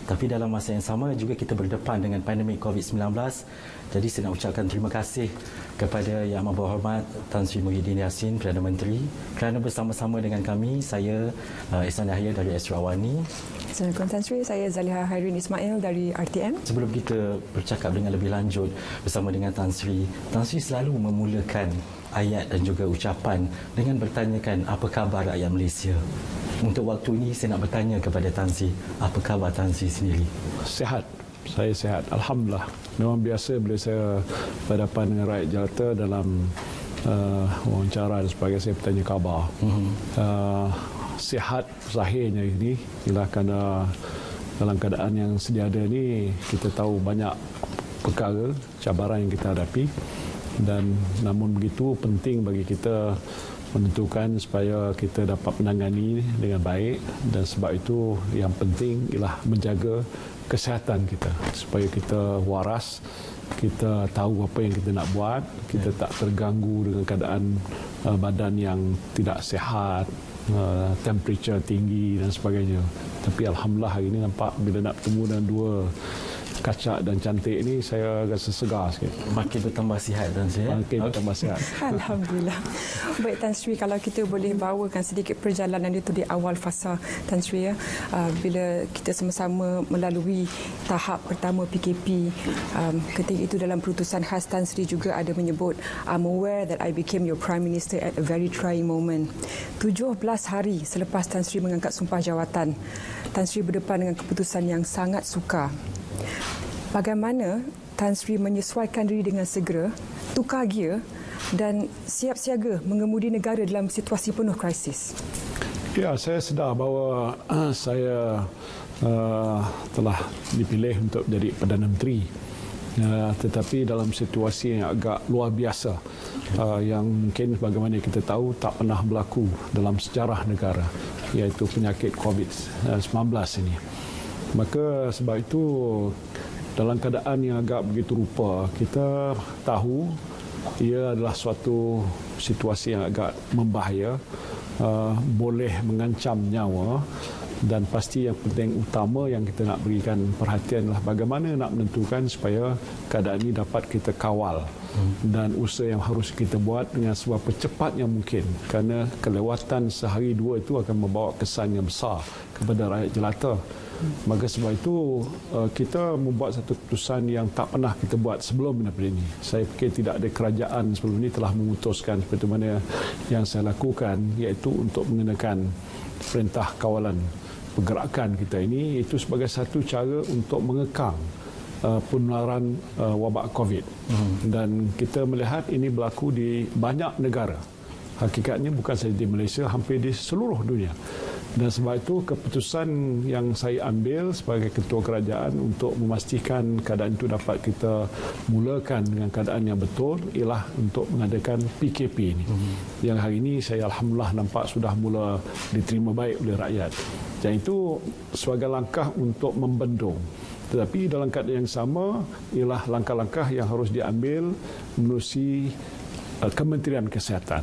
Tapi dalam masa yang sama juga kita berdepan dengan pandemik COVID-19. Jadi saya nak ucapkan terima kasih kepada Yang Amat Berhormat Tan Sri Muhyiddin Yassin, Perdana Menteri, kerana bersama-sama dengan kami, saya Ihsan Yahya dari Astro Awani. Assalamualaikum Tan Sri, saya Zaliha Hairin Ismail dari RTM. Sebelum kita bercakap dengan lebih lanjut bersama dengan Tan Sri selalu memulakan ayat dan juga ucapan dengan bertanyakan apa khabar rakyat Malaysia. Untuk waktu ini saya nak bertanya kepada Tan Sri, apa khabar Tan Sri sendiri? Sihat. Saya sihat. Alhamdulillah. Memang biasa bila saya berhadapan dengan rakyat jelata dalam wawancara dan sebagainya, saya bertanya khabar. Sihat zahirnya ini ialah kerana dalam keadaan yang sedia ada ini kita tahu banyak perkara, cabaran yang kita hadapi, dan namun begitu penting bagi kita menentukan supaya kita dapat menangani dengan baik, dan sebab itu yang penting ialah menjaga kesihatan kita supaya kita waras, kita tahu apa yang kita nak buat, kita tak terganggu dengan keadaan badan yang tidak sihat, temperature tinggi dan sebagainya. Tapi alhamdulillah hari ini nampak bila nak bertemu dengan dua kacak dan cantik ini, saya rasa segar sikit. Makin bertambah sihat Tan Sri. Makin bertambah sihat. Alhamdulillah. Baik Tan Sri, kalau kita boleh bawakan sedikit perjalanan itu di awal fasa Tan Sri, bila kita sama-sama melalui tahap pertama PKP, ketika itu dalam perutusan khas Tan Sri juga ada menyebut, I'm aware that I became your Prime Minister at a very trying moment. 17 hari selepas Tan Sri mengangkat sumpah jawatan, Tan Sri berdepan dengan keputusan yang sangat sukar. Bagaimana Tan Sri menyesuaikan diri dengan segera, tukar gear dan siap siaga mengemudi negara dalam situasi penuh krisis? Ya, saya sedar bahawa saya telah dipilih untuk jadi Perdana Menteri. Tetapi dalam situasi yang agak luar biasa, yang mungkin bagaimana kita tahu tak pernah berlaku dalam sejarah negara, iaitu penyakit COVID-19 ini. Maka sebab itu dalam keadaan yang agak begitu rupa, kita tahu ia adalah suatu situasi yang agak membahaya, boleh mengancam nyawa, dan pasti yang penting utama yang kita nak berikan perhatian adalah bagaimana nak menentukan supaya keadaan ini dapat kita kawal, dan usaha yang harus kita buat dengan seberapa cepat yang mungkin, kerana kelewatan sehari dua itu akan membawa kesan yang besar kepada rakyat jelata. Maka sebab itu kita membuat satu keputusan yang tak pernah kita buat sebelum daripada ini. Saya fikir tidak ada kerajaan sebelum ini telah memutuskan seperti mana yang saya lakukan, iaitu untuk mengenakan perintah kawalan pergerakan kita ini, itu sebagai satu cara untuk mengekang penularan wabak COVID. Dan kita melihat ini berlaku di banyak negara. Hakikatnya bukan sahaja di Malaysia, hampir di seluruh dunia. Dan sebab itu keputusan yang saya ambil sebagai ketua kerajaan untuk memastikan keadaan itu dapat kita mulakan dengan keadaan yang betul ialah untuk mengadakan PKP ini. Yang hari ini saya alhamdulillah nampak sudah mula diterima baik oleh rakyat. Dan itu sebagai langkah untuk membendung. Tetapi dalam keadaan yang sama ialah langkah-langkah yang harus diambil menerusi Kementerian Kesihatan.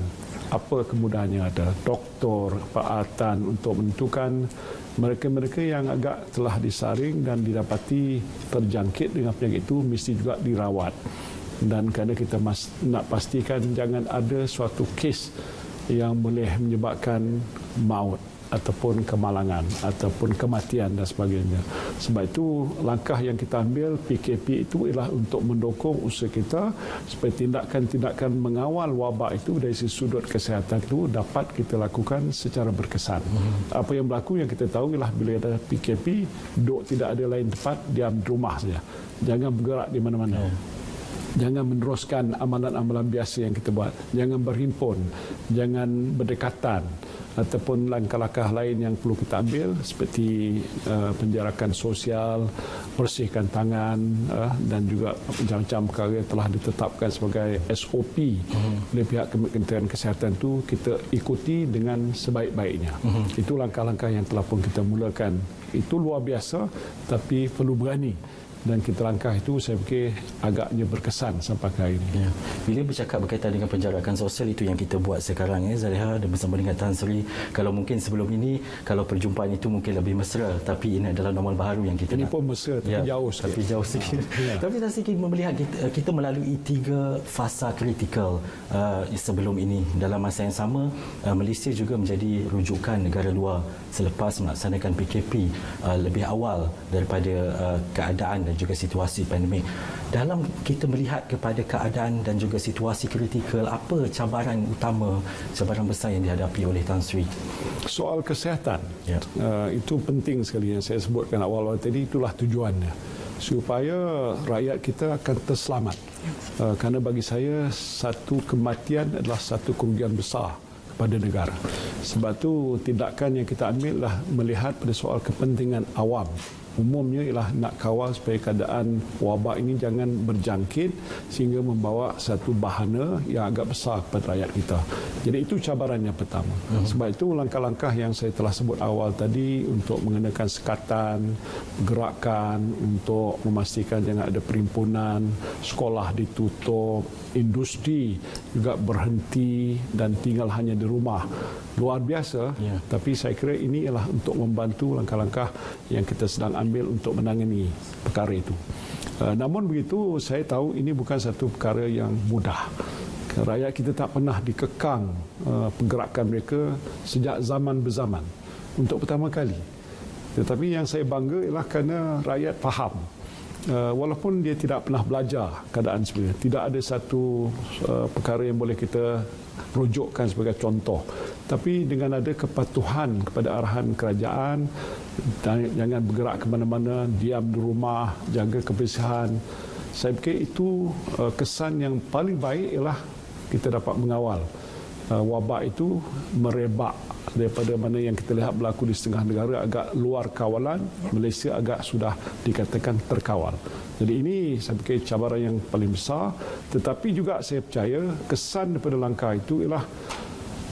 Apa kemudahannya ada, doktor, peralatan untuk menentukan mereka-mereka yang agak telah disaring dan didapati terjangkit dengan penyakit itu mesti juga dirawat. Dan kerana kita nak pastikan jangan ada suatu kes yang boleh menyebabkan maut ataupun kemalangan ataupun kematian dan sebagainya. Sebab itu langkah yang kita ambil PKP itu ialah untuk mendukung usaha kita supaya tindakan-tindakan mengawal wabak itu dari sudut kesihatan itu dapat kita lakukan secara berkesan. Apa yang berlaku yang kita tahu ialah bila ada PKP, duduk tidak ada lain tempat, diam di rumah saja. Jangan bergerak di mana-mana. Jangan meneruskan amalan-amalan biasa yang kita buat. Jangan berhimpun, jangan berdekatan, ataupun langkah-langkah lain yang perlu kita ambil seperti penjarakan sosial, bersihkan tangan, dan juga macam-macam perkara telah ditetapkan sebagai SOP oleh pihak Kementerian Kesihatan itu kita ikuti dengan sebaik-baiknya. Itu langkah-langkah yang telah pun kita mulakan. Itu luar biasa, tapi perlu berani dan kita langkah itu saya fikir agaknya berkesan sampai ke hari ini. Ya. Bila bercakap berkaitan dengan penjarakan sosial, itu yang kita buat sekarang Zaliha, dan bersama dengan Tan Sri. Kalau mungkin sebelum ini, kalau perjumpaan itu mungkin lebih mesra, tapi ini adalah normal baru yang kita Ini nak. pun mesra tapi jauh sikit. Tapi jauh sikit. Tapi Tan Sri melihat kita melalui 3 fasa kritikal sebelum ini. Dalam masa yang sama, Malaysia juga menjadi rujukan negara luar selepas melaksanakan PKP lebih awal daripada keadaan dan juga situasi pandemik. Dalam kita melihat kepada keadaan dan juga situasi kritikal, apa cabaran utama, cabaran besar yang dihadapi oleh Tan Sri? Soal kesihatan, itu penting sekali yang saya sebutkan awal-awal tadi, itulah tujuannya. Supaya rakyat kita akan terselamat. Kerana bagi saya, satu kematian adalah satu kerugian besar kepada negara. Sebab itu tindakan yang kita ambil adalah melihat pada soal kepentingan awam. Umumnya ialah nak kawal supaya keadaan wabak ini jangan berjangkit sehingga membawa satu bahana yang agak besar kepada rakyat kita. Jadi itu cabaran yang pertama. Sebab itu langkah-langkah yang saya telah sebut awal tadi untuk mengenakan sekatan, gerakan untuk memastikan jangan ada perimpunan, sekolah ditutup, industri juga berhenti dan tinggal hanya di rumah. Luar biasa, tapi saya kira ini ialah untuk membantu langkah-langkah yang kita sedang ambil untuk menangani perkara itu. Namun begitu, saya tahu ini bukan satu perkara yang mudah. Rakyat kita tak pernah dikekang pergerakan mereka sejak zaman berzaman untuk pertama kali. Tetapi yang saya bangga ialah kerana rakyat faham. Walaupun dia tidak pernah belajar keadaan sebenarnya, tidak ada satu perkara yang boleh kita rujukkan sebagai contoh. Tapi dengan ada kepatuhan kepada arahan kerajaan, jangan bergerak ke mana-mana, diam di rumah, jaga kebersihan. Saya fikir itu kesan yang paling baik ialah kita dapat mengawal wabak itu merebak daripada mana yang kita lihat berlaku di setengah negara agak luar kawalan. Malaysia agak sudah dikatakan terkawal. Jadi ini saya fikir cabaran yang paling besar. Tetapi juga saya percaya kesan daripada langkah itu ialah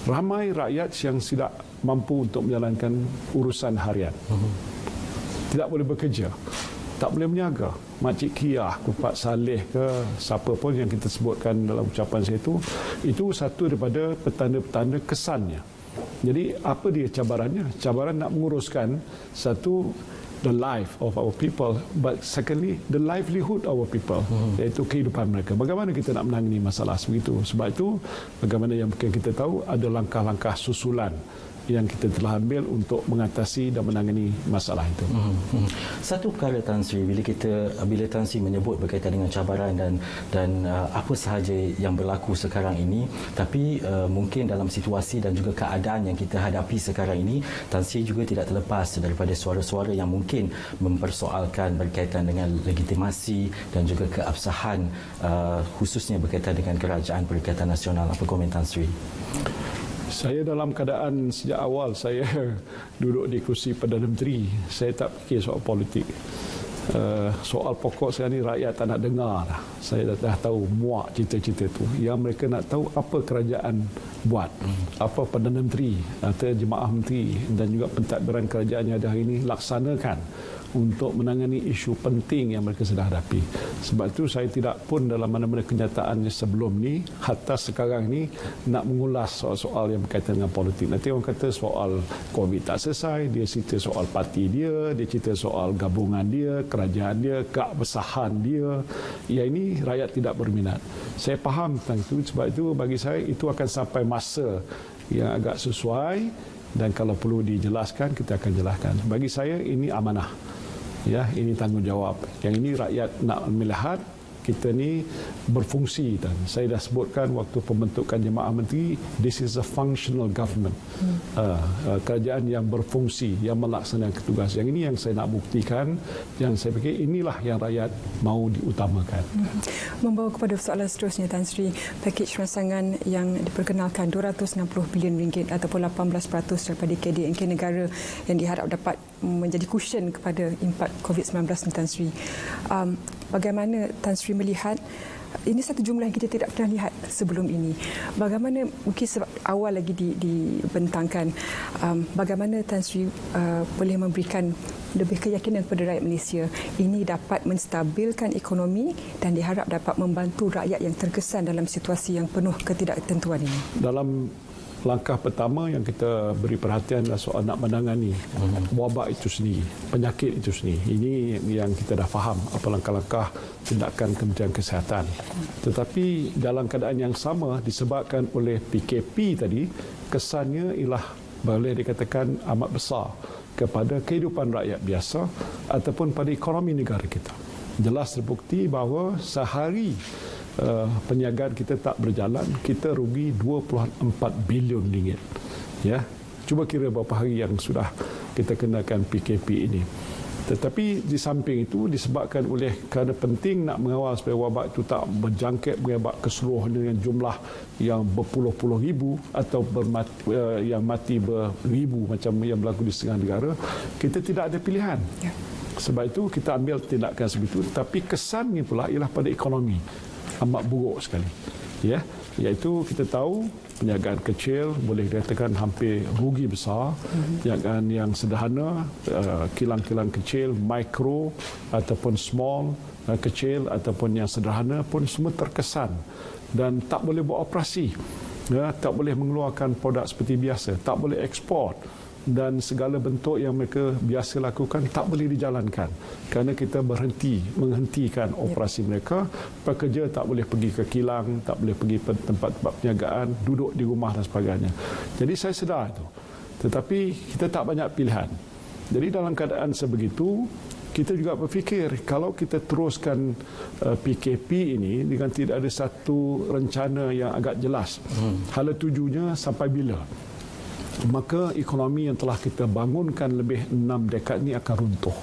ramai rakyat yang tidak mampu untuk menjalankan urusan harian. Tidak boleh bekerja, tak boleh berniaga. Makcik Kiyah, Kupat Saleh ke siapa pun yang kita sebutkan dalam ucapan saya itu satu daripada petanda-petanda kesannya. Jadi apa dia cabarannya? Cabaran nak menguruskan satu, the life of our people, but secondly the livelihood of our people, iaitu kehidupan mereka. Bagaimana kita nak menangani masalah sebegitu? Sebab itu bagaimana yang mungkin kita tahu ada langkah-langkah susulan yang kita telah ambil untuk mengatasi dan menangani masalah itu. Satu perkara Tan Sri, bila Tan Sri menyebut berkaitan dengan cabaran dan apa sahaja yang berlaku sekarang ini, tapi mungkin dalam situasi dan juga keadaan yang kita hadapi sekarang ini, Tan Sri juga tidak terlepas daripada suara-suara yang mungkin mempersoalkan berkaitan dengan legitimasi dan juga keabsahan, khususnya berkaitan dengan Kerajaan Perikatan Nasional. Apa komen Tan Sri? Saya dalam keadaan sejak awal saya duduk di kursi Perdana Menteri, saya tak fikir soal politik. Soal pokok sekarang ni rakyat tak nak dengar dah. Saya dah tahu muak cerita-cerita itu. Yang mereka nak tahu apa kerajaan buat, apa Perdana Menteri atau Jemaah Menteri dan juga pentadbiran kerajaan yang ada hari ini laksanakan untuk menangani isu penting yang mereka sedang hadapi. Sebab itu saya tidak pun dalam mana-mana kenyataan sebelum ni, hatta sekarang ni nak mengulas soal-soal yang berkaitan dengan politik. Nanti orang kata soal COVID tak selesai, dia cerita soal parti dia cerita soal gabungan dia, kerajaan dia, keabsahan dia. Ya, ini rakyat tidak berminat. Saya faham tentang itu, sebab itu bagi saya itu akan sampai masa yang agak sesuai dan kalau perlu dijelaskan kita akan jelaskan. Bagi saya ini amanah. Ya, ini tanggungjawab. Yang ini rakyat nak melihat kita ni berfungsi, dan saya dah sebutkan waktu pembentukan Jemaah Menteri, this is a functional government. Kerajaan yang berfungsi, yang melaksanakan tugas. Yang ini yang saya nak buktikan, yang saya fikir inilah yang rakyat mahu diutamakan. Membawa kepada soalan seterusnya, Tan Sri, pakej rancangan yang diperkenalkan RM260 bilion ataupun 18% daripada KDNK negara yang diharap dapat menjadi cushion kepada impak COVID-19 ni, Tan Sri. Bagaimana Tan Sri melihat ini satu jumlah yang kita tidak pernah lihat sebelum ini. Bagaimana, mungkin sebab awal lagi dibentangkan, bagaimana Tan Sri boleh memberikan lebih keyakinan kepada rakyat Malaysia ini dapat menstabilkan ekonomi dan diharap dapat membantu rakyat yang terkesan dalam situasi yang penuh ketidaktentuan ini. Dalam langkah pertama yang kita beri perhatian adalah soal nak menangani wabak itu sendiri, penyakit itu sendiri. Ini yang kita dah faham apa langkah-langkah tindakan Kementerian Kesihatan. Tetapi dalam keadaan yang sama disebabkan oleh PKP tadi, kesannya ialah boleh dikatakan amat besar kepada kehidupan rakyat biasa ataupun pada ekonomi negara kita. Jelas terbukti bahawa sehari perniagaan kita tak berjalan, kita rugi 2.4 bilion ringgit. Ya, cuba kira berapa hari yang sudah kita kenakan PKP ini. Tetapi di samping itu disebabkan oleh kerana penting nak mengawal supaya wabak itu tak berjangkit merebak keseluruhannya yang jumlah yang berpuluh-puluh ribu atau yang mati beribu macam yang berlaku di setengah negara, kita tidak ada pilihan. Ya. Sebab itu kita ambil tindakan sebegitu, tapi kesannya pula ialah pada ekonomi amat buruk sekali. Ya, iaitu kita tahu perniagaan kecil boleh dikatakan hampir rugi besar. Perniagaan yang sederhana, kilang-kilang kecil, mikro ataupun small, kecil ataupun yang sederhana pun semua terkesan dan tak boleh beroperasi. Ya, tak boleh mengeluarkan produk seperti biasa, tak boleh ekspor, dan segala bentuk yang mereka biasa lakukan tak boleh dijalankan kerana kita menghentikan operasi mereka. Pekerja tak boleh pergi ke kilang, tak boleh pergi ke tempat-tempat perniagaan, duduk di rumah dan sebagainya. Jadi saya sedar itu. Tetapi kita tak banyak pilihan. Jadi dalam keadaan sebegitu, kita juga berfikir kalau kita teruskan PKP ini dengan tidak ada satu rencana yang agak jelas, hala tujunya sampai bila, maka ekonomi yang telah kita bangunkan lebih 6 dekad ini akan runtuh.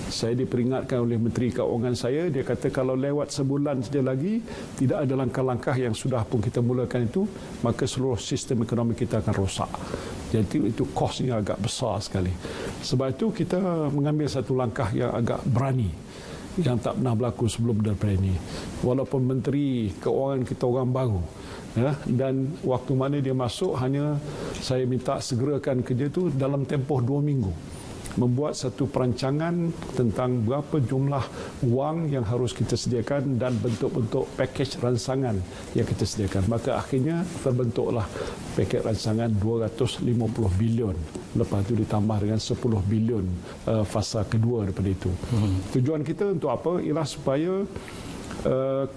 Saya diperingatkan oleh Menteri Keuangan saya, dia kata kalau lewat sebulan saja lagi tidak ada langkah-langkah yang sudah pun kita mulakan itu, maka seluruh sistem ekonomi kita akan rosak. Jadi itu kosnya agak besar sekali. Sebab itu kita mengambil satu langkah yang agak berani, yang tak pernah berlaku sebelum daripada ini. Walaupun Menteri Keuangan kita orang baru, ya, dan waktu mana dia masuk, hanya saya minta segerakan kerja itu dalam tempoh 2 minggu, membuat satu perancangan tentang berapa jumlah wang yang harus kita sediakan dan bentuk-bentuk pakej ransangan yang kita sediakan. Maka akhirnya terbentuklah pakej ransangan 250 bilion. Lepas itu ditambah dengan 10 bilion fasa kedua daripada itu. Tujuan kita untuk apa? Ialah supaya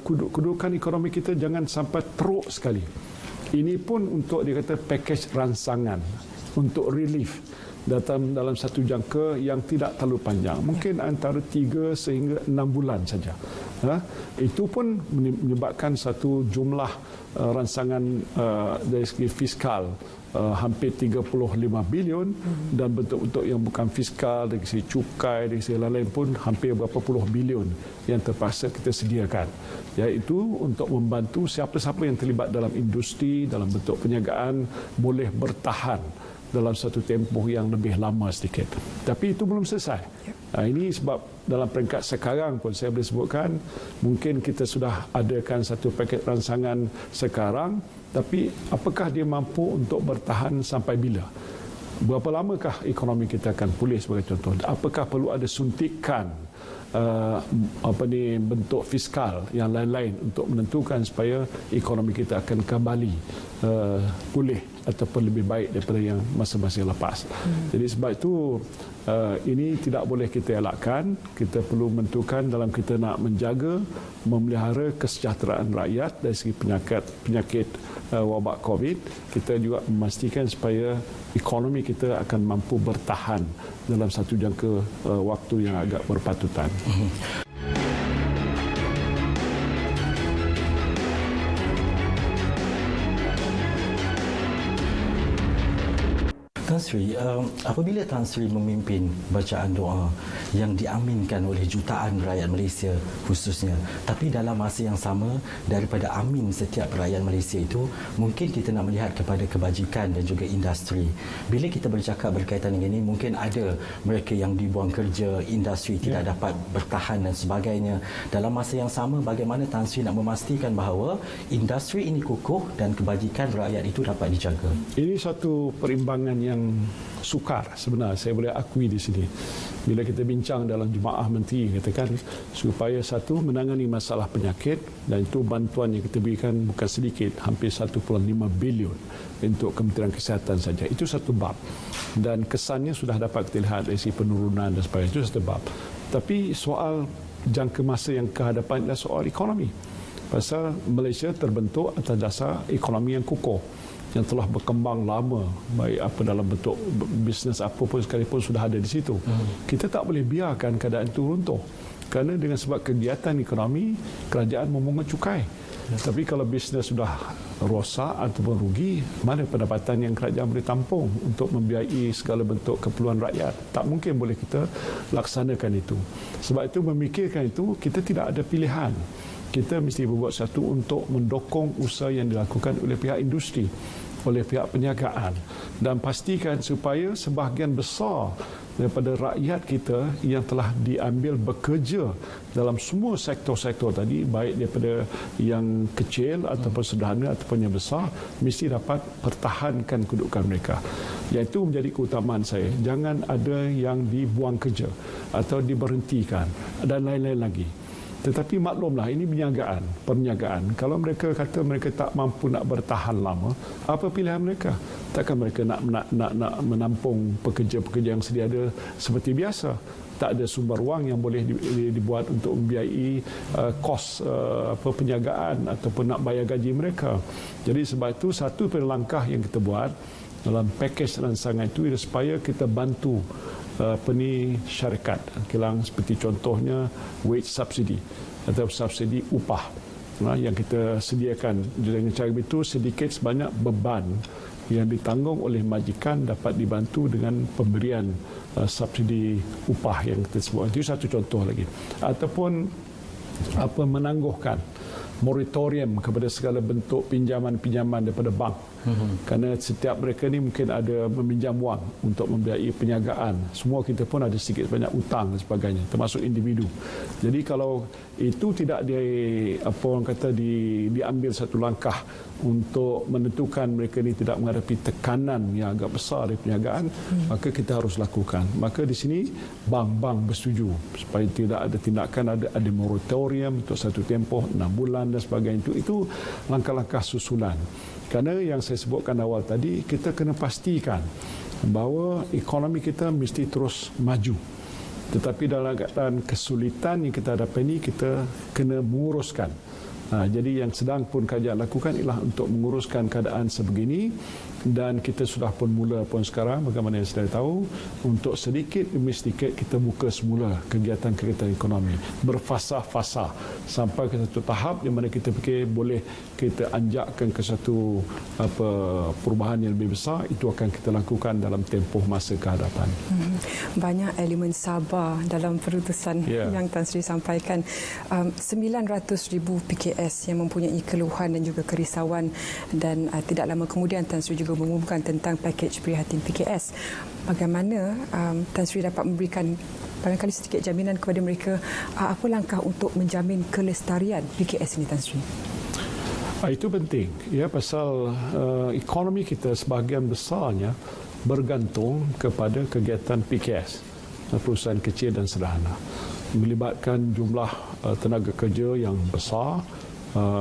kedudukan ekonomi kita jangan sampai teruk sekali. Ini pun untuk dikata pakej ransangan untuk relief dalam satu jangka yang tidak terlalu panjang, mungkin antara 3 sehingga 6 bulan saja. Itu pun menyebabkan satu jumlah ransangan dari segi fiskal hampir 35 bilion, dan bentuk-bentuk yang bukan fiskal dari segi cukai, dari segi lain-lain pun hampir berapa puluh bilion yang terpaksa kita sediakan, iaitu untuk membantu siapa-siapa yang terlibat dalam industri, dalam bentuk perniagaan boleh bertahan dalam satu tempoh yang lebih lama sedikit. Tapi itu belum selesai. Ini sebab dalam peringkat sekarang pun saya boleh sebutkan, mungkin kita sudah adakan satu paket ransangan sekarang, tapi apakah dia mampu untuk bertahan sampai bila? Berapa lamakah ekonomi kita akan pulih sebagai contoh? Apakah perlu ada suntikan bentuk fiskal yang lain-lain untuk menentukan supaya ekonomi kita akan kembali pulih ataupun lebih baik daripada yang masa-masa lepas. Jadi sebab itu ini tidak boleh kita elakkan. Kita perlu menentukan dalam kita nak menjaga, memelihara kesejahteraan rakyat dari segi penyakit wabak COVID. Kita juga memastikan supaya ekonomi kita akan mampu bertahan dalam satu jangka waktu yang agak berpatutan. Tan Sri, apabila Tan Sri memimpin bacaan doa yang diaminkan oleh jutaan rakyat Malaysia khususnya, tapi dalam masa yang sama daripada amin setiap rakyat Malaysia itu, mungkin kita nak melihat kepada kebajikan dan juga industri. Bila kita bercakap berkaitan dengan ini, mungkin ada mereka yang dibuang kerja, industri tidak dapat bertahan dan sebagainya. Dalam masa yang sama, bagaimana Tan Sri nak memastikan bahawa industri ini kukuh dan kebajikan rakyat itu dapat dijaga? Ini satu perimbangan yang sukar sebenarnya, saya boleh akui di sini. Bila kita bincang dalam Jemaah Menteri, katakan supaya satu menangani masalah penyakit, dan itu bantuan yang kita berikan bukan sedikit, hampir 1.5 bilion untuk Kementerian Kesihatan saja. Itu satu bab. Dan kesannya sudah dapat kita lihat dari segi penurunan dan sebagainya. Itu satu bab. Tapi soal jangka masa yang ke hadapan adalah soal ekonomi. Pasal Malaysia terbentuk atas dasar ekonomi yang kukuh, yang telah berkembang lama, baik apa dalam bentuk bisnes apa pun sekalipun sudah ada di situ. Kita tak boleh biarkan keadaan itu runtuh, kerana dengan sebab kegiatan ekonomi, kerajaan memungut cukai. Tapi kalau bisnes sudah rosak ataupun rugi, mana pendapatan yang kerajaan boleh tampung untuk membiayai segala bentuk keperluan rakyat? Tak mungkin boleh kita laksanakan itu. Sebab itu memikirkan itu, kita tidak ada pilihan. Kita mesti berbuat satu untuk mendukung usaha yang dilakukan oleh pihak industri, oleh pihak perniagaan, dan pastikan supaya sebahagian besar daripada rakyat kita yang telah diambil bekerja dalam semua sektor-sektor tadi, baik daripada yang kecil ataupun sederhana ataupun yang besar, mesti dapat pertahankan kedudukan mereka. Yang itu menjadi keutamaan saya. Jangan ada yang dibuang kerja atau diberhentikan dan lain-lain lagi. Tetapi maklumlah, ini perniagaan. Kalau mereka kata mereka tak mampu nak bertahan lama, apa pilihan mereka? Takkan mereka nak menampung pekerja-pekerja yang sedia ada seperti biasa? Tak ada sumber wang yang boleh dibuat untuk membiayai kos perniagaan ataupun nak bayar gaji mereka. Jadi sebab itu satu langkah yang kita buat dalam pakej rancangan itu ialah supaya kita bantu syarikat kilang, seperti contohnya wage subsidy atau subsidi upah yang kita sediakan. Dengan cara itu sedikit sebanyak beban yang ditanggung oleh majikan dapat dibantu dengan pemberian subsidi upah yang kita sebut. Itu satu contoh lagi. Ataupun menangguhkan moratorium kepada segala bentuk pinjaman-pinjaman daripada bank. Kerana setiap mereka ni mungkin ada meminjam wang untuk membiayai perniagaan. Semua kita pun ada sedikit banyak utang dan sebagainya, termasuk individu. Jadi kalau itu tidak diambil satu langkah untuk menentukan mereka ni tidak menghadapi tekanan yang agak besar dari perniagaan, maka kita harus lakukan. Maka di sini bank-bank bersetuju supaya tidak ada tindakan, ada moratorium untuk satu tempoh 6 bulan dan sebagainya. Itu langkah-langkah susulan. Kerana yang saya sebutkan awal tadi, kita kena pastikan bahawa ekonomi kita mesti terus maju. Tetapi dalam keadaan kesulitan yang kita hadapi ini, kita kena menguruskan. Jadi yang sedang pun kerajaan lakukan ialah untuk menguruskan keadaan sebegini, dan kita sudah pun mula pun sekarang, bagaimana yang saya tahu, untuk sedikit demi sedikit kita buka semula kegiatan-kegiatan ekonomi berfasa-fasa sampai ke satu tahap di mana kita fikir boleh kita anjakkan ke satu perubahan yang lebih besar. Itu akan kita lakukan dalam tempoh masa ke hadapan. Banyak elemen sabar dalam perutusan yang Tan Sri sampaikan. 900,000 PKS yang mempunyai keluhan dan juga kerisauan, dan tidak lama kemudian Tan Sri juga mengumumkan tentang pakej prihatin PKS. Bagaimana Tan Sri dapat memberikan barangkali sedikit jaminan kepada mereka, apa langkah untuk menjamin kelestarian PKS ini, Tan Sri? Itu penting, ya, pasal ekonomi kita sebahagian besarnya bergantung kepada kegiatan PKS, perusahaan kecil dan sederhana, melibatkan jumlah tenaga kerja yang besar.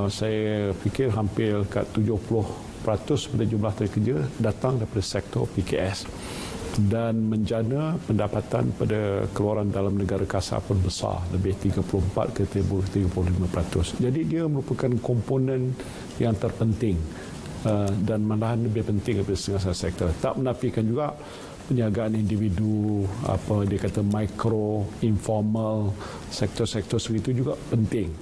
Saya fikir hampir kat 70% pada jumlah tenaga kerja datang daripada sektor PKS, dan menjana pendapatan pada keluaran dalam negara kasar pun besar, lebih 34 ke 35%. Jadi dia merupakan komponen yang terpenting dan malahan lebih penting daripada setengah sektor. Tak menafikan juga perniagaan individu, dia kata mikro, informal, sektor-sektor segitu juga penting.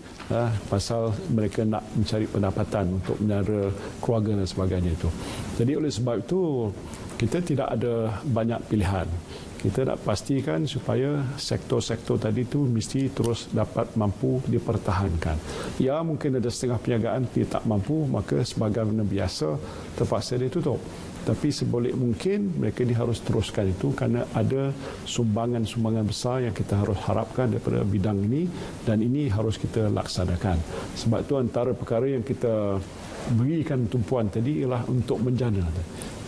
pasal mereka nak mencari pendapatan untuk menyara keluarga dan sebagainya itu. Jadi oleh sebab itu kita tidak ada banyak pilihan. Kita nak pastikan supaya sektor-sektor tadi tu mesti terus dapat mampu dipertahankan. Ya, mungkin ada setengah perniagaan tidak mampu, maka sebagaimana biasa terpaksa ditutup. Tapi seboleh mungkin mereka ni harus teruskan itu kerana ada sumbangan-sumbangan besar yang kita harus harapkan daripada bidang ini dan ini harus kita laksanakan. Sebab itu antara perkara yang kita berikan tumpuan tadi ialah untuk menjana.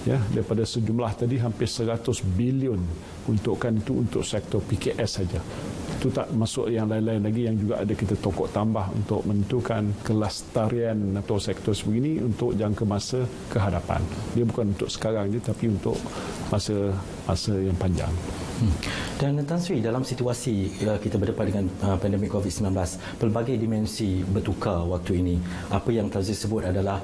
Ya, daripada sejumlah tadi hampir 100 bilion untukkan itu untuk sektor PKS saja. Itu tak masuk yang lain-lain lagi yang juga ada kita tokok tambah untuk menentukan kelestarian atau sektor sebegini untuk jangka masa ke hadapan. Dia bukan untuk sekarang je tapi untuk masa yang panjang. Dan Tan Sri, dalam situasi kita berdepan dengan pandemik COVID-19, pelbagai dimensi bertukar waktu ini. Apa yang Tan Sri sebut adalah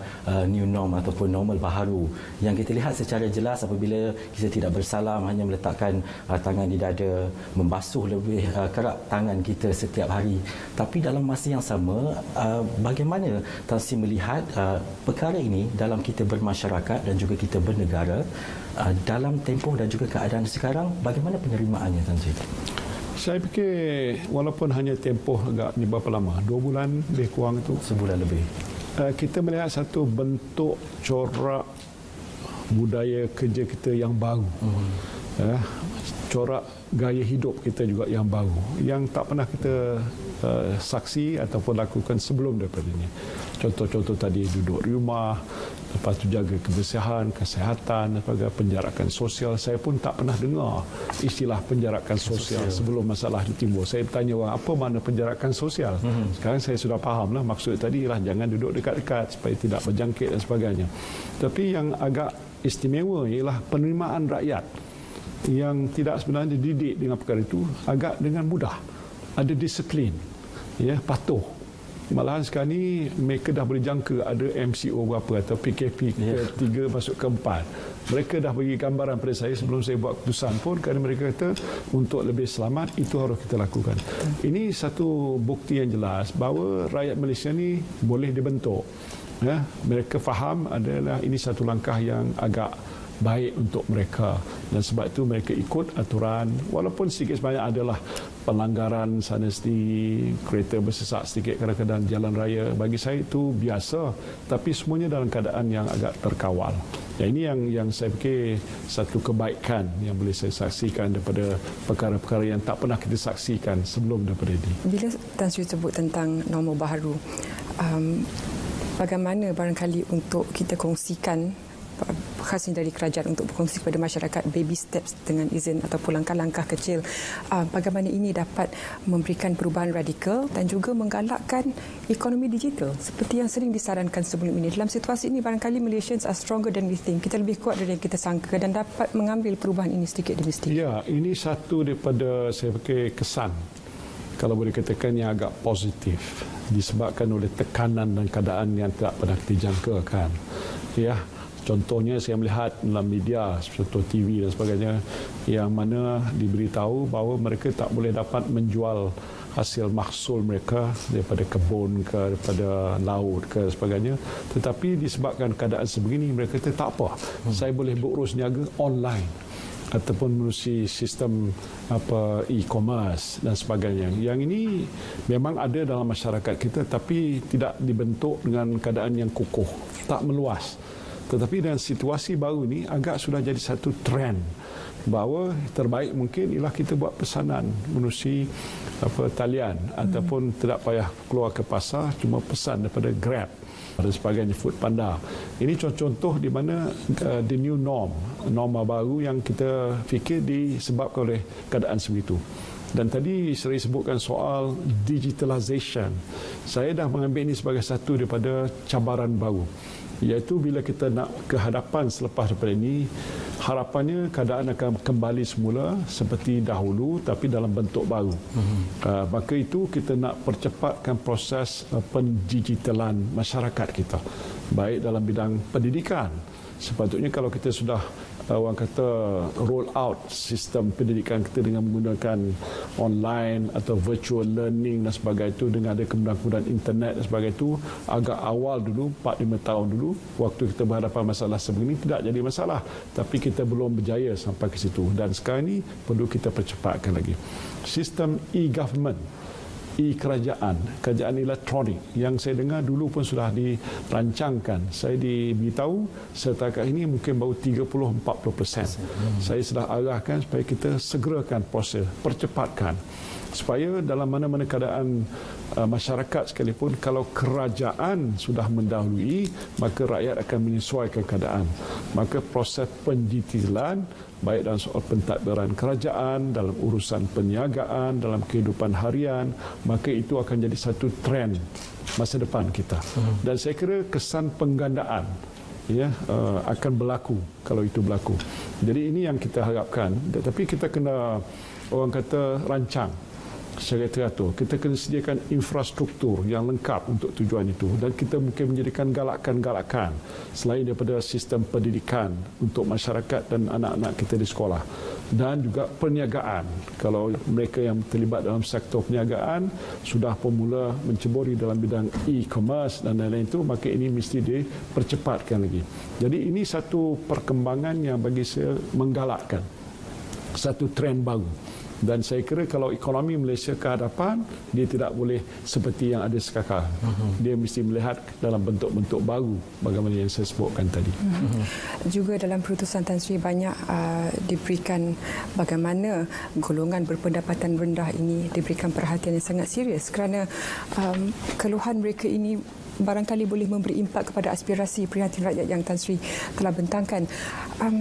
new norm ataupun normal baharu yang kita lihat secara jelas apabila kita tidak bersalam, hanya meletakkan tangan di dada, membasuh lebih kerap tangan kita setiap hari. Tapi dalam masa yang sama, bagaimana Tan Sri melihat perkara ini dalam kita bermasyarakat dan juga kita bernegara dalam tempoh dan juga keadaan sekarang, bagaimana penerimaannya, Tan Sri? Saya fikir walaupun hanya tempoh agak ni berapa lama, 2 bulan lebih kurang itu, sebulan lebih, kita melihat satu bentuk corak budaya kerja kita yang baru. Corak gaya hidup kita juga yang baru, yang tak pernah kita saksi ataupun lakukan sebelum daripada ini. Contoh-contoh tadi, duduk di rumah, lepas tu jaga kebersihan, kesihatan, penjarakan sosial. Saya pun tak pernah dengar istilah penjarakan sosial sebelum masalah itu timbul. Saya bertanya orang, apa makna penjarakan sosial? Sekarang saya sudah faham lah, maksud tadi ialah jangan duduk dekat-dekat supaya tidak berjangkit dan sebagainya. Tapi yang agak istimewa ialah penerimaan rakyat yang tidak sebenarnya dididik dengan perkara itu agak dengan mudah. Ada disiplin, ya, patuh. Malahan sekarang ni mereka dah boleh jangka ada MCO berapa atau PKP ke-3 masuk ke-4. Mereka dah bagi gambaran pada saya sebelum saya buat keputusan pun, kerana mereka kata untuk lebih selamat itu harus kita lakukan. Ini satu bukti yang jelas bahawa rakyat Malaysia ni boleh dibentuk. Ya, mereka faham adalah ini satu langkah yang agak baik untuk mereka dan sebab itu mereka ikut aturan walaupun sedikit sebanyak adalah pelanggaran sana sini, kereta bersesak sedikit kadang-kadang jalan raya, bagi saya itu biasa, tapi semuanya dalam keadaan yang agak terkawal. Ya, ini yang saya fikir satu kebaikan yang boleh saya saksikan daripada perkara-perkara yang tak pernah kita saksikan sebelum daripada ini. Bila Tan Sri sebut tentang normal baharu, bagaimana barangkali untuk kita kongsikan, khasnya dari kerajaan untuk berkongsi kepada masyarakat, baby steps dengan izin ataupun langkah-langkah kecil, bagaimana ini dapat memberikan perubahan radikal dan juga menggalakkan ekonomi digital seperti yang sering disarankan sebelum ini. Dalam situasi ini barangkali Malaysians are stronger than we think. Kita lebih kuat dari yang kita sangka dan dapat mengambil perubahan ini sedikit demi sedikit. Ya, ini satu daripada saya fikir kesan, kalau boleh katakan, yang agak positif disebabkan oleh tekanan dan keadaan yang tidak pernah dijangkakan. Ya, contohnya saya melihat dalam media, contoh TV dan sebagainya, yang mana diberitahu bahawa mereka tak boleh dapat menjual hasil mahsul mereka daripada kebun ke, daripada laut ke sebagainya. Tetapi disebabkan keadaan sebegini, mereka kata tak apa, saya boleh berurus niaga online ataupun melalui sistem e-commerce dan sebagainya. Yang ini memang ada dalam masyarakat kita tapi tidak dibentuk dengan keadaan yang kukuh, tak meluas. Tetapi dengan situasi baru ini agak sudah jadi satu trend bahawa terbaik mungkin ialah kita buat pesanan melalui talian ataupun tidak payah keluar ke pasar, cuma pesan daripada Grab dan sebagainya, Food Panda. Ini contoh-contoh di mana the new norma baru yang kita fikir disebabkan oleh keadaan sebegitu. Dan tadi saya sebutkan soal digitalization. Saya dah mengambil ini sebagai satu daripada cabaran baru, iaitu bila kita nak ke hadapan selepas daripada ini, harapannya keadaan akan kembali semula seperti dahulu tapi dalam bentuk baru. Maka itu kita nak percepatkan proses pendigitalan masyarakat kita, baik dalam bidang pendidikan. Sepatutnya kalau kita sudah orang kata roll out sistem pendidikan kita dengan menggunakan online atau virtual learning dan sebagainya itu, dengan ada kemudahan-kemudahan internet dan sebagainya itu, agak awal dulu 4-5 tahun dulu waktu kita berhadapan masalah sebegini tidak jadi masalah, tapi kita belum berjaya sampai ke situ, dan sekarang ini perlu kita percepatkan lagi. Sistem e-government, kerajaan elektronik yang saya dengar dulu pun sudah dirancangkan. Saya diberitahu setakat ini mungkin baru 30-40%. Saya sudah arahkan supaya kita segerakan proses, percepatkan, supaya dalam mana-mana keadaan masyarakat sekalipun, kalau kerajaan sudah mendahului, maka rakyat akan menyesuaikan keadaan. Maka proses penjitilan baik dalam soal pentadbiran kerajaan, dalam urusan perniagaan, dalam kehidupan harian, maka itu akan jadi satu trend masa depan kita. Dan saya kira kesan penggandaan akan berlaku kalau itu berlaku. Jadi ini yang kita harapkan. Tapi kita kena, orang kata, rancang secara teratur. Kita kena sediakan infrastruktur yang lengkap untuk tujuan itu, dan kita mungkin menjadikan galakan-galakan selain daripada sistem pendidikan untuk masyarakat dan anak-anak kita di sekolah, dan juga perniagaan. Kalau mereka yang terlibat dalam sektor perniagaan sudah pun mula menceburi dalam bidang e-commerce dan lain-lain itu, maka ini mesti dipercepatkan lagi. Jadi ini satu perkembangan yang bagi saya menggalakkan satu trend baru. Dan saya kira kalau ekonomi Malaysia ke hadapan, dia tidak boleh seperti yang ada sekarang. Dia mesti melihat dalam bentuk-bentuk baru bagaimana yang saya sebutkan tadi. Juga dalam perutusan Tan Sri banyak diberikan bagaimana golongan berpendapatan rendah ini diberikan perhatian yang sangat serius, kerana keluhan mereka ini barangkali boleh memberi impak kepada aspirasi prihatin rakyat yang Tan Sri telah bentangkan.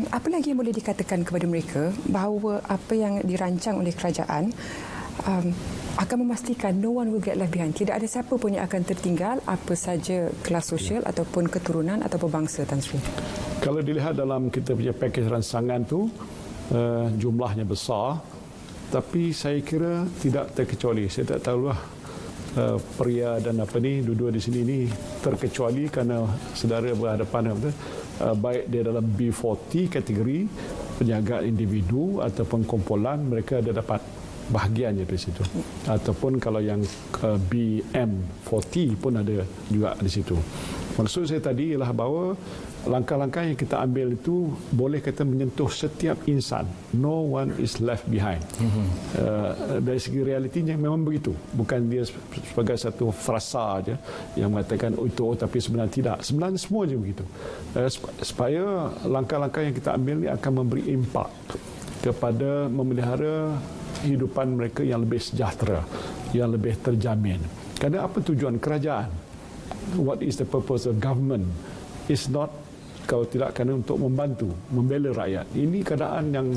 Apa lagi yang boleh dikatakan kepada mereka bahawa apa yang dirancang oleh kerajaan akan memastikan no one will get left behind. Tidak ada siapa pun yang akan tertinggal, apa saja kelas sosial ataupun keturunan ataupun bangsa, Tan Sri. Kalau dilihat dalam kita punya pakej rancangan tu, jumlahnya besar, tapi saya kira tidak terkecuali. Saya tak tahulah pria dan apa ni dua-dua di sini ni terkecuali kerana saudara berhadapan baik dia dalam B40 kategori penjagaan individu ataupun kumpulan, mereka ada dapat bahagiannya di situ, ataupun kalau yang BM40 pun ada juga di situ. Maksud saya tadi ialah bahawa langkah-langkah yang kita ambil itu boleh kata menyentuh setiap insan. No one is left behind. Dari segi realitinya memang begitu. Bukan dia sebagai satu frasa saja yang mengatakan itu, tapi sebenarnya tidak. Sebenarnya semua je begitu. Supaya langkah-langkah yang kita ambil ini akan memberi impak kepada memelihara kehidupan mereka yang lebih sejahtera, yang lebih terjamin. Kerana apa tujuan kerajaan? What is the purpose of government? It's not, kalau tidak, kerana untuk membantu, membela rakyat. Ini keadaan yang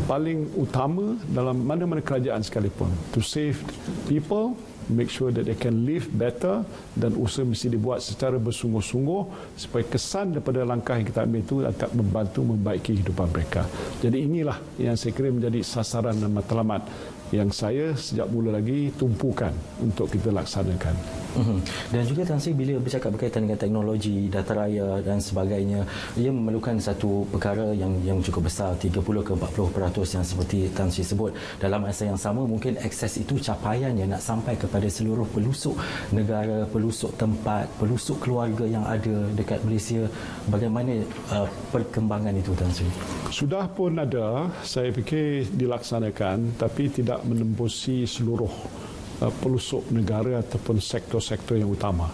paling utama dalam mana-mana kerajaan sekalipun. To save people, make sure that they can live better, dan usaha mesti dibuat secara bersungguh-sungguh supaya kesan daripada langkah yang kita ambil itu akan membantu membaiki kehidupan mereka. Jadi inilah yang saya kira menjadi sasaran dan matlamat yang saya sejak mula lagi tumpukan untuk kita laksanakan. Dan juga Tan Sri, bila bercakap berkaitan dengan teknologi, data raya dan sebagainya, ia memerlukan satu perkara yang cukup besar, 30 ke 40% yang seperti Tan Sri sebut. Dalam masa yang sama, mungkin akses itu capaiannya nak sampai kepada seluruh pelosok negara, pelosok tempat, pelosok keluarga yang ada dekat Malaysia. Bagaimana perkembangan itu, Tan Sri? Sudah pun ada, saya fikir dilaksanakan, tapi tidak menembusi seluruh pelosok negara ataupun sektor-sektor yang utama.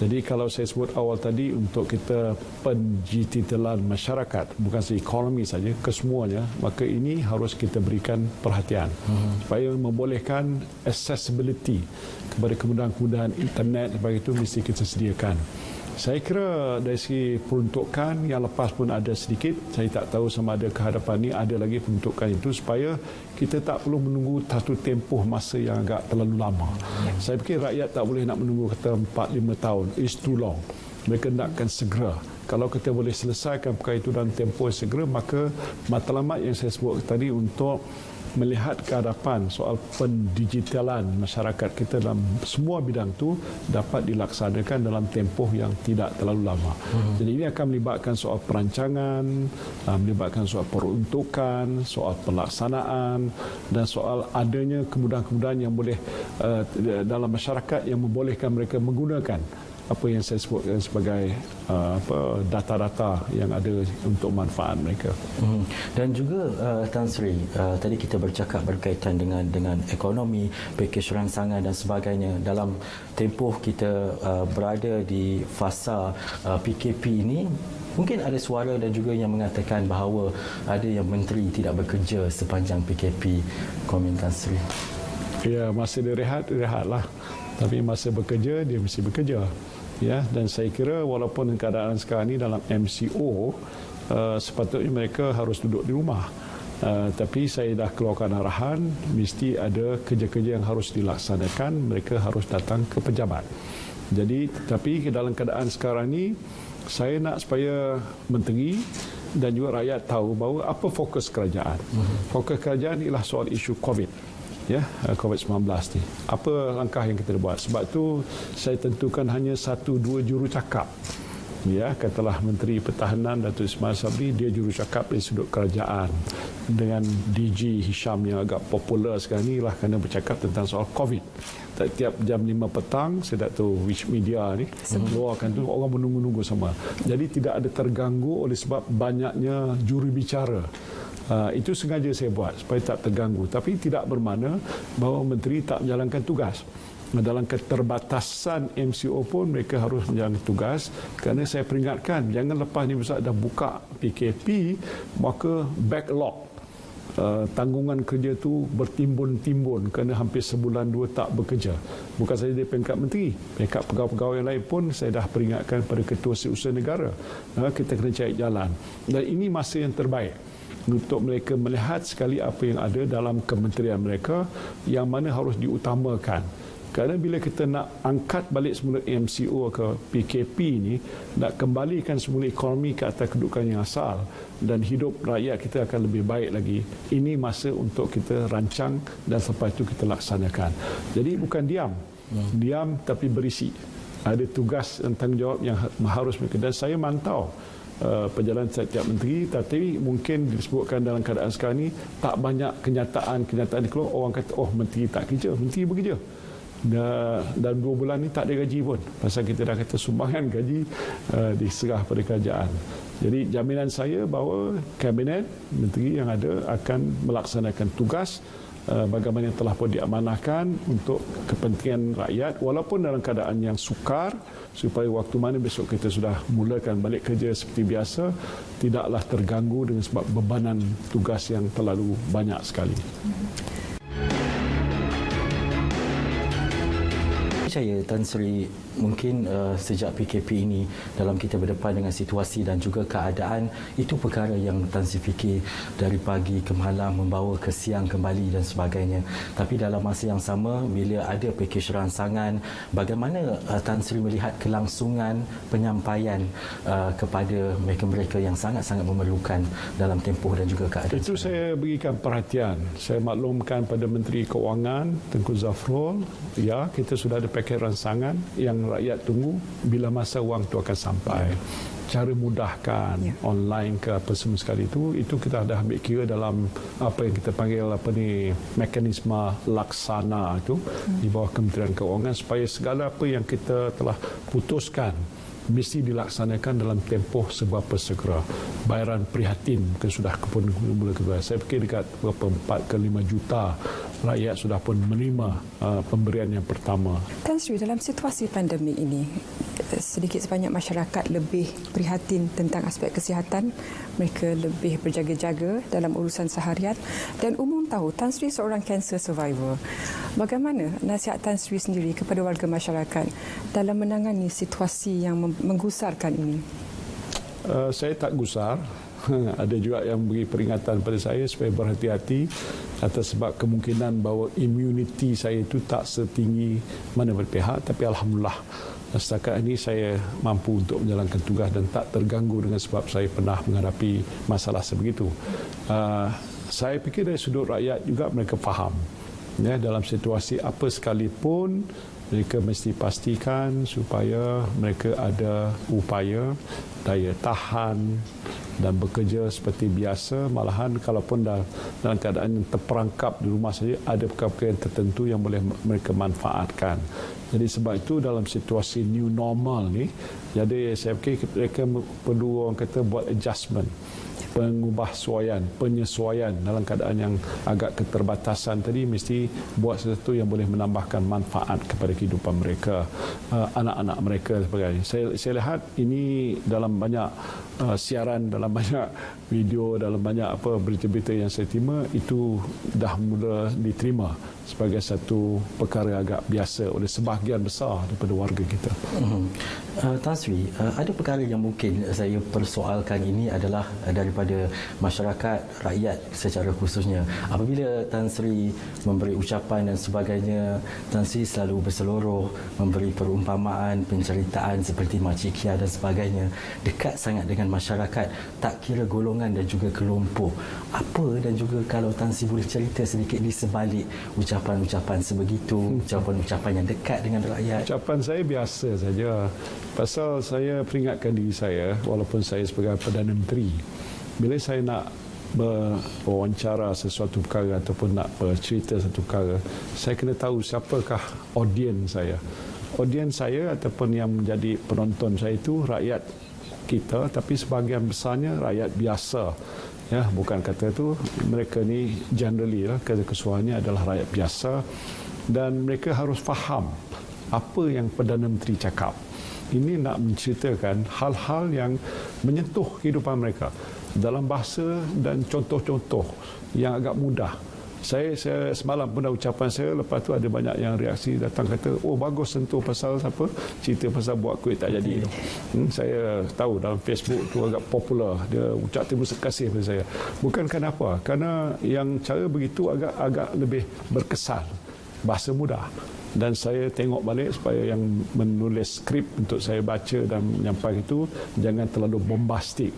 Jadi kalau saya sebut awal tadi, untuk kita penjitilan masyarakat, bukan sahaja ekonomi saja, kesemuanya, maka ini harus kita berikan perhatian supaya membolehkan accessibility kepada kemudahan-kemudahan internet, sebagai itu mesti kita sediakan. Saya kira dari segi peruntukan yang lepas pun ada sedikit. Saya tak tahu sama ada kehadapan ini ada lagi peruntukan itu, supaya kita tak perlu menunggu satu tempoh masa yang agak terlalu lama. Saya fikir rakyat tak boleh nak menunggu kata 4-5 tahun. It's too long. Mereka nakkan segera. Kalau kita boleh selesaikan perkara itu dalam tempoh yang segera, maka matlamat yang saya sebut tadi untuk melihat ke hadapan soal pendigitalan masyarakat kita dalam semua bidang tu dapat dilaksanakan dalam tempoh yang tidak terlalu lama. Jadi ini akan melibatkan soal perancangan, melibatkan soal peruntukan, soal pelaksanaan dan soal adanya kemudahan-kemudahan yang boleh dalam masyarakat yang membolehkan mereka menggunakan apa yang saya sebutkan sebagai data-data yang ada untuk manfaat mereka. Dan juga Tan Sri, tadi kita bercakap berkaitan dengan ekonomi, pakej rangsangan dan sebagainya. Dalam tempoh kita berada di fasa PKP ini, mungkin ada suara dan juga yang mengatakan bahawa ada yang menteri tidak bekerja sepanjang PKP. Komen Tan Sri. Ya, masa dia rehatlah. Tapi masa bekerja, dia mesti bekerja. Ya, dan saya kira walaupun keadaan sekarang ini dalam MCO, sepatutnya mereka harus duduk di rumah. Tapi saya dah keluarkan arahan, mesti ada kerja-kerja yang harus dilaksanakan, mereka harus datang ke pejabat. Jadi, tapi dalam keadaan sekarang ini, saya nak supaya menteri dan juga rakyat tahu bahawa apa fokus kerajaan. Fokus kerajaan ialah soal isu COVID. Ya, COVID-19 ni. Apa langkah yang kita buat? Sebab tu saya tentukan hanya 1-2 jurucakap. Ya, katalah Menteri Pertahanan Datuk Ismail Sabri, dia jurucakap dari sudut kerajaan. Dengan DG Hisham yang agak popular sekarang ni lah kerana bercakap tentang soal COVID. Tiap jam 5 petang, saya tak tahu which media ni, keluarkan tu, orang menunggu-nunggu sama. Jadi tidak ada terganggu oleh sebab banyaknya jurubicara. Itu sengaja saya buat supaya tak terganggu, tapi tidak bermakna bahawa menteri tak menjalankan tugas. Dalam keterbatasan MCO pun mereka harus menjalankan tugas, kerana saya peringatkan jangan lepas ni besar dah buka PKP maka backlog tanggungan kerja tu bertimbun-timbun kerana hampir sebulan 2 tak bekerja. Bukan saja di peringkat menteri, peringkat pegawai-pegawai yang lain pun saya dah peringatkan pada ketua setiausaha negara, kita kena cari jalan. Dan ini masa yang terbaik untuk mereka melihat sekali apa yang ada dalam kementerian mereka yang mana harus diutamakan. Kerana bila kita nak angkat balik semula MCO ke PKP ni, nak kembalikan semula ekonomi ke atas kedudukan yang asal dan hidup rakyat kita akan lebih baik lagi. Ini masa untuk kita rancang dan selepas itu kita laksanakan. Jadi bukan diam tapi berisi. Ada tugas dan tanggungjawab yang harus mereka. Dan saya mantau perjalanan setiap menteri, tapi mungkin disebutkan dalam keadaan sekarang ni tak banyak kenyataan keluar, orang kata oh menteri tak kerja, menteri bekerja. Dalam 2 bulan ni tak ada gaji pun, pasal kita dah kata sumbangan gaji diserah pada kerajaan. Jadi jaminan saya bahawa kabinet menteri yang ada akan melaksanakan tugas bagaimana yang telah pun diamanahkan untuk kepentingan rakyat, walaupun dalam keadaan yang sukar, supaya waktu mana besok kita sudah mulakan balik kerja seperti biasa, tidaklah terganggu dengan sebab bebanan tugas yang terlalu banyak sekali. Saya Tan Sri, mungkin sejak PKP ini dalam kita berdepan dengan situasi dan juga keadaan, itu perkara yang Tan Sri fikir dari pagi ke malam, membawa ke siang kembali dan sebagainya. Tapi dalam masa yang sama, bila ada pakej rangsangan, bagaimana Tan Sri melihat kelangsungan penyampaian kepada mereka-mereka yang sangat-sangat memerlukan dalam tempoh dan juga keadaan? Itu saya berikan perhatian. Saya maklumkan pada Menteri Keuangan Tengku Zafrul, ya, kita sudah ada pakej rangsangan yang rakyat tunggu bila masa wang itu akan sampai. Cara mudahkan online ke apa semua sekali itu kita dah ambil kira dalam apa yang kita panggil mekanisme laksana itu di bawah Kementerian Keuangan, supaya segala apa yang kita telah putuskan mesti dilaksanakan dalam tempoh seberapa segera. Bayaran prihatin mungkin sudah mula kedua. Saya fikir dekat berapa 4 ke 5 juta rakyat sudah pun menerima pemberian yang pertama. Tan Sri, dalam situasi pandemik ini, sedikit sebanyak masyarakat lebih prihatin tentang aspek kesihatan, mereka lebih berjaga-jaga dalam urusan seharian, dan umum tahu Tan Sri seorang cancer survivor. Bagaimana nasihat Tan Sri sendiri kepada warga masyarakat dalam menangani situasi yang menggusarkan ini? Saya tak gusar. Ada juga yang beri peringatan pada saya supaya berhati-hati atas sebab kemungkinan bahawa immunity saya itu tak setinggi mana berpihak, tapi alhamdulillah setakat ini saya mampu untuk menjalankan tugas dan tak terganggu dengan sebab saya pernah menghadapi masalah sebegitu. saya fikir dari sudut rakyat juga mereka faham. Ya, dalam situasi apa sekalipun, mereka mesti pastikan supaya mereka ada upaya daya tahan dan bekerja seperti biasa. Malahan kalaupun dalam keadaan yang terperangkap di rumah saja, ada perkara-perkara tertentu yang boleh mereka manfaatkan. Jadi sebab itu dalam situasi new normal ni, jadi saya fikir mereka perlu orang kata buat adjustment, penyesuaian dalam keadaan yang agak keterbatasan tadi, mesti buat sesuatu yang boleh menambahkan manfaat kepada kehidupan mereka, anak-anak mereka sebagainya. Saya lihat ini dalam banyak siaran, dalam banyak video, dalam banyak berita-berita yang saya terima, itu dah mula diterima sebagai satu perkara agak biasa oleh sebahagian besar daripada warga kita. Tan Sri, ada perkara yang mungkin saya persoalkan ini adalah daripada masyarakat, rakyat secara khususnya. Apabila Tan Sri memberi ucapan dan sebagainya, Tan Sri selalu berseluruh, memberi perumpamaan, penceritaan seperti Makcik Kia dan sebagainya, dekat sangat dengan masyarakat, tak kira golongan dan juga kelompok. Apa dan juga kalau Tan Sri boleh cerita sedikit di sebalik ucapan-ucapan sebegitu, ucapan-ucapan yang dekat dengan rakyat. Ucapan saya biasa saja. Pasal saya peringatkan diri saya, walaupun saya sebagai Perdana Menteri, bila saya nak berwawancara sesuatu perkara ataupun nak bercerita satu perkara, saya kena tahu siapakah audiens saya. Audiens saya ataupun yang menjadi penonton saya itu rakyat kita, tapi sebahagian besarnya rakyat biasa. Ya, bukan kata tu, mereka ni generally lah, keseluruhannya adalah rakyat biasa, dan mereka harus faham apa yang Perdana Menteri cakap. Ini nak menceritakan hal-hal yang menyentuh kehidupan mereka dalam bahasa dan contoh-contoh yang agak mudah. Saya semalam pun dah ucapan saya, lepas tu ada banyak yang reaksi datang kata, oh bagus sentuh pasal apa, cerita pasal buat kuih tak jadi tu. Saya tahu dalam Facebook tu agak popular, dia ucap terima kasih kepada saya. Bukan kenapa, kerana yang cara begitu agak lebih berkesan, bahasa mudah. Dan saya tengok balik supaya yang menulis skrip untuk saya baca dan menyampaikan itu jangan terlalu bombastik,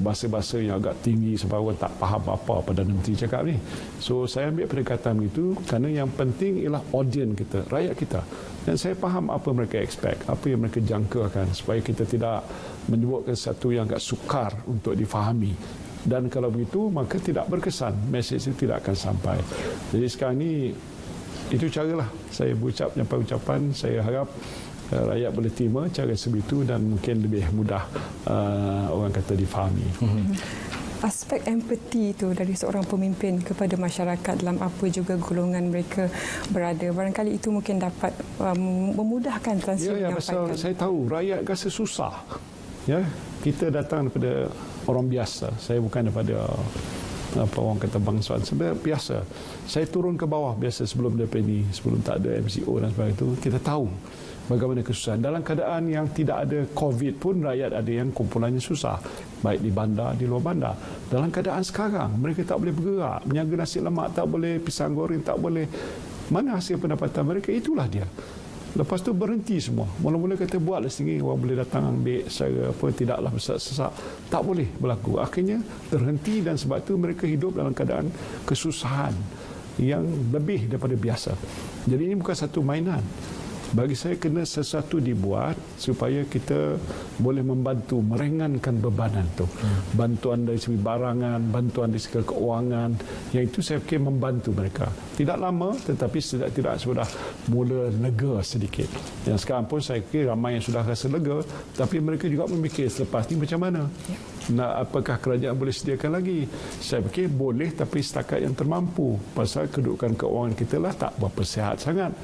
bahasa-bahasa yang agak tinggi sebab orang tak faham apa Perdana Menteri cakap ni. So saya ambil pendekatan begitu kerana yang penting ialah audiens kita, rakyat kita, dan saya faham apa mereka expect, apa yang mereka jangkakan, supaya kita tidak menyebutkan sesuatu yang agak sukar untuk difahami. Dan kalau begitu maka tidak berkesan, mesej itu tidak akan sampai. Jadi sekarang ni itu caralah saya berucap, nyampai ucapan. Saya harap rakyat boleh terima cara sebegitu dan mungkin lebih mudah orang kata difahami. Aspek empati itu dari seorang pemimpin kepada masyarakat dalam apa juga golongan mereka berada, barangkali itu mungkin dapat memudahkan transfer menyampaikan. Pasal saya tahu rakyat rasa susah. Ya, kita datang daripada orang biasa. Saya bukan daripada apa orang kata bangsawan, sebenarnya biasa. Saya turun ke bawah biasa sebelum daripada ini, sebelum tak ada MCO dan sebagainya itu, kita tahu bagaimana kesusahan. Dalam keadaan yang tidak ada COVID pun rakyat ada yang kumpulannya susah, baik di bandar, di luar bandar. Dalam keadaan sekarang mereka tak boleh bergerak, meniaga nasi lemak tak boleh, pisang goreng tak boleh. Mana hasil pendapatan mereka? Itulah dia. Lepas tu berhenti semua. Mula-mula kata buatlah sendiri, orang boleh datang ambil secara apa, tidaklah bersesak-sesak. Tak boleh berlaku. Akhirnya terhenti, dan sebab tu mereka hidup dalam keadaan kesusahan yang lebih daripada biasa. Jadi ini bukan satu mainan. Bagi saya kena sesuatu dibuat supaya kita boleh membantu meringankan bebanan tu. Bantuan dari segi barangan, bantuan dari segi keuangan, yang itu saya fikir membantu mereka. Tidak lama tetapi tidak sudah mula lega sedikit. Yang sekarang pun saya fikir ramai yang sudah rasa lega, tapi mereka juga memikir selepas ni macam mana. Nah, apakah kerajaan boleh sediakan lagi? Saya fikir boleh, tapi setakat yang termampu. Pasal kedudukan keuangan kita lah tak berapa sihat sangat.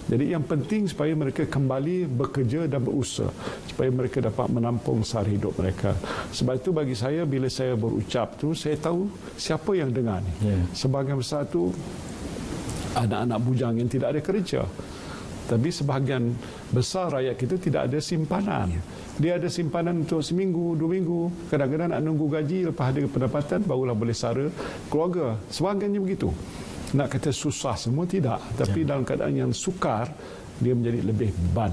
Jadi yang penting supaya mereka kembali bekerja dan berusaha, supaya mereka dapat menampung sara hidup mereka. Sebab itu bagi saya, bila saya berucap tu, saya tahu siapa yang dengar ni. Sebahagian besar tu anak-anak bujang yang tidak ada kerja. Tapi sebahagian besar rakyat kita tidak ada simpanan. Dia ada simpanan untuk seminggu, 2 minggu. Kadang-kadang nak nunggu gaji, lepas ada pendapatan barulah boleh sara keluarga. Sebahagiannya begitu. Nak kata susah semua, tidak. Tapi dalam keadaan yang sukar, dia menjadi lebih beban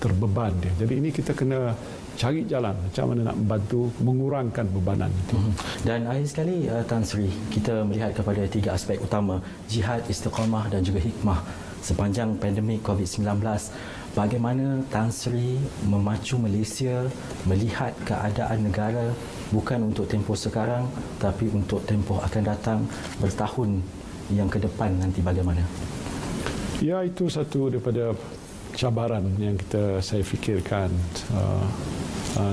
terbeban dia. Jadi ini kita kena cari jalan macam mana nak membantu mengurangkan bebanan itu. Dan akhir sekali Tan Sri, kita melihat kepada 3 aspek utama, jihad, istiqamah dan juga hikmah sepanjang pandemik COVID-19. Bagaimana Tan Sri memacu Malaysia melihat keadaan negara bukan untuk tempoh sekarang tapi untuk tempoh akan datang, bertahun yang ke depan nanti bagaimana? Ya, itu satu daripada cabaran yang saya fikirkan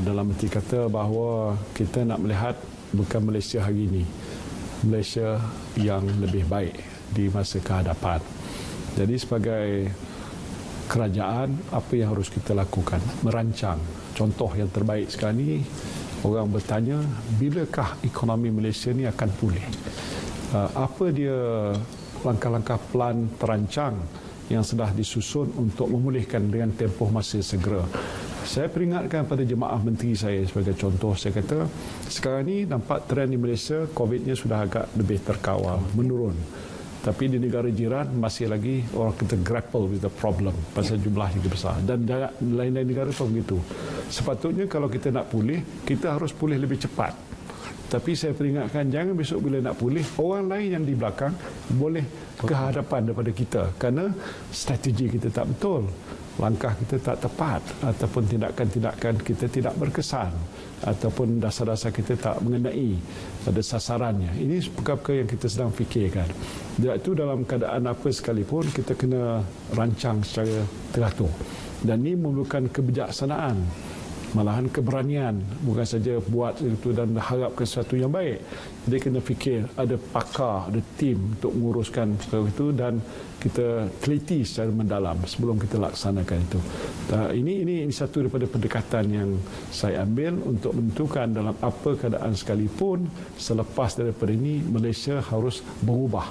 dalam arti kata bahawa kita nak melihat bukan Malaysia hari ini, Malaysia yang lebih baik di masa kehadapan. Jadi sebagai kerajaan, apa yang harus kita lakukan? Merancang. Contoh yang terbaik sekarang ni, orang bertanya, bilakah ekonomi Malaysia ni akan pulih? Apa dia langkah-langkah plan terancang yang sudah disusun untuk memulihkan dengan tempoh masa segera? Saya peringatkan pada jemaah menteri saya sebagai contoh, saya kata sekarang ni nampak trend di Malaysia COVID-nya sudah agak lebih terkawal, menurun. Tapi di negara jiran masih lagi orang kita grapple with the problem pasal jumlah yang besar, dan lain-lain negara pun begitu. Sepatutnya kalau kita nak pulih, kita harus pulih lebih cepat. Tapi saya peringatkan, jangan besok bila nak pulih, orang lain yang di belakang boleh ke hadapan daripada kita kerana strategi kita tak betul, langkah kita tak tepat, ataupun tindakan-tindakan kita tidak berkesan, ataupun dasar-dasar kita tak mengenai pada sasarannya. Ini perkara yang kita sedang fikirkan. Itu dalam keadaan apa sekalipun, kita kena rancang secara teratur. Dan ini memerlukan kebijaksanaan, malahan keberanian, bukan saja buat itu dan harapkan sesuatu yang baik. Jadi kena fikir, ada pakar, ada tim untuk menguruskan perkara itu, dan kita teliti secara mendalam sebelum kita laksanakan itu. Ini satu daripada pendekatan yang saya ambil untuk menentukan dalam apa keadaan sekalipun, selepas daripada ini Malaysia harus berubah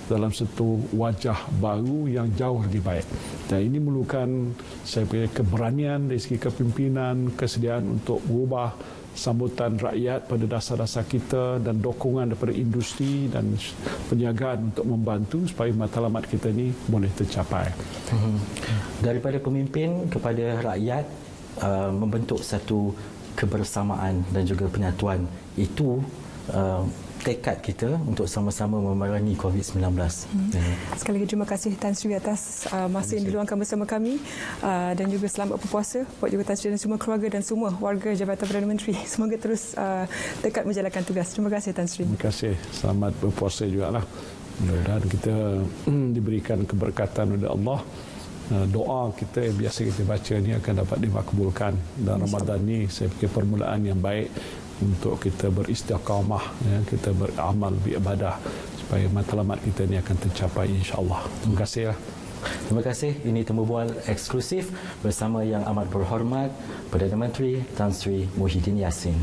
dalam satu wajah baru yang jauh lebih baik. Dan ini memerlukan saya punya keberanian dari segi kepimpinan, kesediaan untuk berubah, sambutan rakyat pada dasar-dasar kita, dan dukungan daripada industri dan perniagaan untuk membantu supaya matlamat kita ini boleh tercapai. Daripada pemimpin kepada rakyat, membentuk satu kebersamaan dan juga penyatuan, itu tekad kita untuk sama-sama memerangi COVID-19. Sekali lagi terima kasih Tan Sri atas masa yang diluangkan bersama kami, dan juga selamat berpuasa buat juga Tan Sri dan semua keluarga dan semua warga Jabatan Perdana Menteri. Semoga terus tekad menjalankan tugas. Terima kasih Tan Sri. Terima kasih. Selamat berpuasa jugalah. Mudah-mudahan kita diberikan keberkatan oleh Allah. Doa kita yang biasa kita baca ni akan dapat dimakbulkan, dan Ramadan ni saya fikir permulaan yang baik untuk kita beristiqamah, ya, kita beramal, beribadah supaya matlamat kita ni akan tercapai insya-Allah. Terima kasih. Terima kasih. Ini Temu Bual eksklusif bersama Yang Amat Berhormat Perdana Menteri Tan Sri Muhyiddin Yassin.